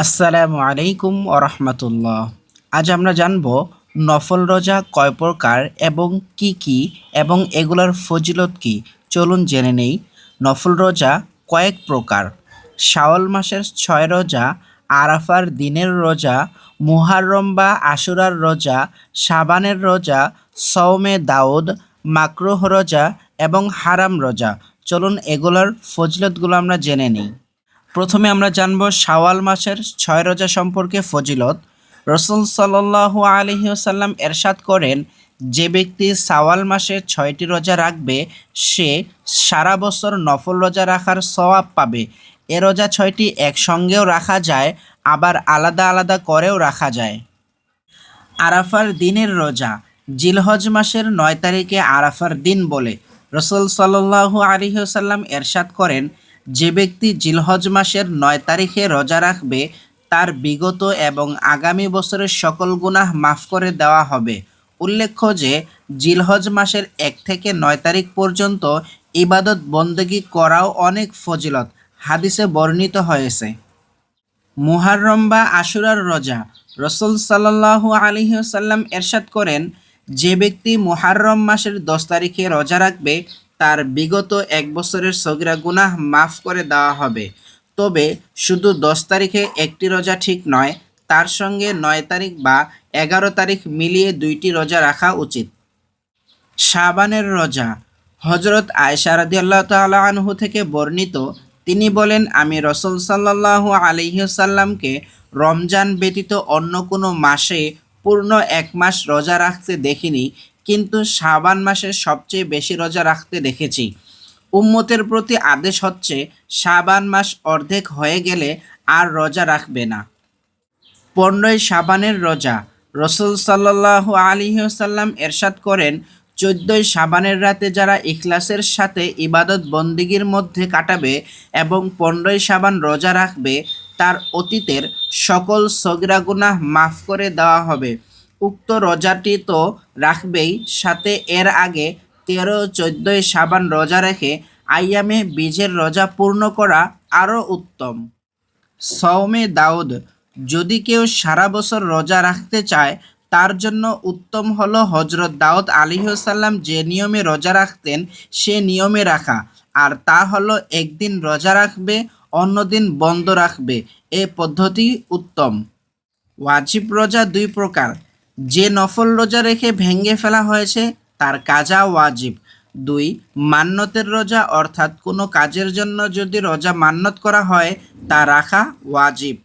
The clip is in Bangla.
আসসালামু আলাইকুম ওরহমতুল্লাহ। আজ আমরা জানব নফল রোজা কয় প্রকার এবং কি কি এবং এগুলোর ফজিলত কি। চলুন জেনে নেই। নফল রোজা কয়েক প্রকার: শাওয়াল মাসের 6 রোজা, আরাফার দিনের রোজা, মুহাররম বা আশুরার রোজা, শাবানের রোজা, সওমে দাউদ, মাকরুহ রোজা এবং হারাম রোজা। চলুন এগুলোর ফজিলতগুলো আমরা জেনে নিই। প্রথমে আমরা জানব শাওয়াল মাসের 6 রোজা সম্পর্কে ফজিলত। রসুল সাল্লাল্লাহু আলাইহি ওয়াসাল্লাম এরশাদ করেন, যে ব্যক্তি শাওয়াল মাসে 6টি রোজা রাখবে সে সারা বছর নফল রোজা রাখার সওয়াব পাবে। এ রোজা 6টি একসঙ্গেও রাখা যায়, আবার আলাদা আলাদা করেও রাখা যায়। আরাফার দিনের রোজা। জিলহজ মাসের 9 তারিখে আরাফার দিন বলে রসুল সাল্লাল্লাহু আলাইহি ওয়াসাল্লাম এরশাদ করেন, যে ব্যক্তি জিলহজ মাসের 9 তারিখে রোজা রাখবে তার বিগত এবং আগামী বছরের সকল গুনাহ মাফ করে দেওয়া হবে। উল্লেখ্য যে জিলহজ মাসের 1 থেকে 9 তারিখ পর্যন্ত ইবাদত বন্দেগী করাও অনেক ফজিলত হাদিসে বর্ণিত হয়েছে। মুহাররম বা আশুরার রোজা। রসুল সাল্লাল্লাহু আলাইহি ওয়াসাল্লাম এরশাদ করেন, যে ব্যক্তি মুহাররম মাসের 10 তারিখে রোজা রাখবে তার বিগত 1 বছরের সগীরা গুনাহ মাফ করে দেওয়া হবে। তবে শুধু 10 তারিখে একটি রোজা ঠিক নয়, তার সঙ্গে 9 তারিখ বা 11 তারিখ মিলিয়ে 2টি রোজা রাখা উচিত। শাবানের রোজা। হযরত আয়েশা রাদিয়াল্লাহু তাআলা আনহু থেকে বর্ণিত, তিনি বলেন, আমি রাসূল সাল্লাল্লাহু আলাইহি ওয়াসাল্লামকে রমজান ব্যতীত অন্য কোনো মাসে পূর্ণ 1 মাস রোজা রাখতে দেখিনি, কিন্তু শাবান মাসে সবচেয়ে বেশি রোজা রাখতে দেখেছি। উম্মতের প্রতি আদেশ হচ্ছে শাবান মাস অর্ধেক হয়ে গেলে আর রোজা রাখবে না। 15ই শাবানের রোজা। রসুল সাল্লাল্লাহু আলাইহি ওয়াসাল্লাম এরশাদ করেন, 14ই শাবানের রাতে যারা ইখলাসের সাথে ইবাদত বন্দিগির মধ্যে কাটাবে এবং 15ই শাবান রোজা রাখবে তার অতীতের সকল সগীরা গুনাহ মাফ করে দেওয়া হবে। উক্ত রোজাটি তো রাখবেই, সাথে এর আগে 13 ও 14ই শাবান রোজা রেখে আইয়ামে বীজের রোজা পূর্ণ করা আরও উত্তম। সওমে দাউদ। যদি কেউ সারা বছর রোজা রাখতে চায় তার জন্য উত্তম হলো হযরত দাউদ আলাইহিস সালাম যে নিয়মে রোজা রাখতেন সে নিয়মে রাখা, আর তা হলো একদিন রোজা রাখবে অন্যদিন বন্ধ রাখবে। এ পদ্ধতি উত্তম। ওয়াজিব রোজা 2 প্রকার: যে নফল রোজা রেখে ভেঙে ফেলা হয়েছে তার কাজা ওয়াজিব। 2. মান্যতের রোজা, অর্থাৎ কোনো কাজের জন্য যদি রোজা মান্যত করা হয় তা রাখা ওয়াজিব।